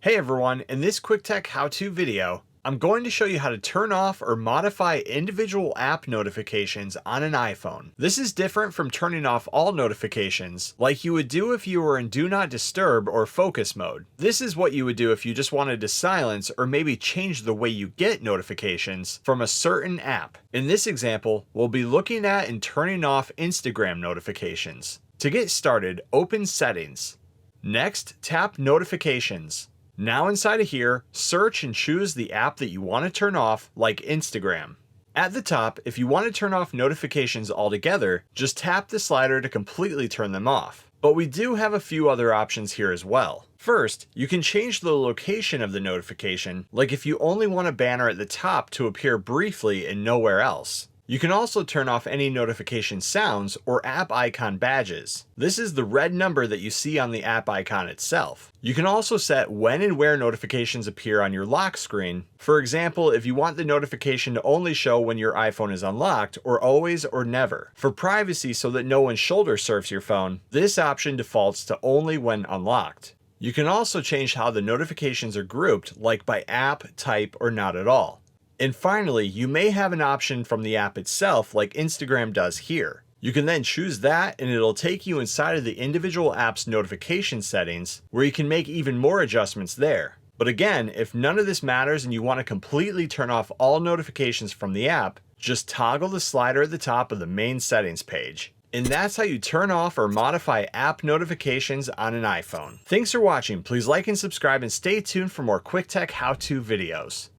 Hey everyone, in this quick tech how-to video, I'm going to show you how to turn off or modify individual app notifications on an iPhone. This is different from turning off all notifications, like you would do if you were in Do Not Disturb or Focus mode. This is what you would do if you just wanted to silence or maybe change the way you get notifications from a certain app. In this example, we'll be looking at and turning off Instagram notifications. To get started, open Settings. Next, tap Notifications. Now inside of here, search and choose the app that you want to turn off, like Instagram. At the top, if you want to turn off notifications altogether, just tap the slider to completely turn them off. But we do have a few other options here as well. First, you can change the location of the notification, like if you only want a banner at the top to appear briefly and nowhere else. You can also turn off any notification sounds or app icon badges. This is the red number that you see on the app icon itself. You can also set when and where notifications appear on your lock screen. For example, if you want the notification to only show when your iPhone is unlocked, or always or never. For privacy so that no one shoulder surfs your phone, this option defaults to only when unlocked. You can also change how the notifications are grouped, like by app, type, or not at all. And finally, you may have an option from the app itself like Instagram does here. You can then choose that and it'll take you inside of the individual app's notification settings where you can make even more adjustments there. But again, if none of this matters and you want to completely turn off all notifications from the app, just toggle the slider at the top of the main settings page. And that's how you turn off or modify app notifications on an iPhone. Thanks for watching. Please like and subscribe and stay tuned for more quick tech how-to videos.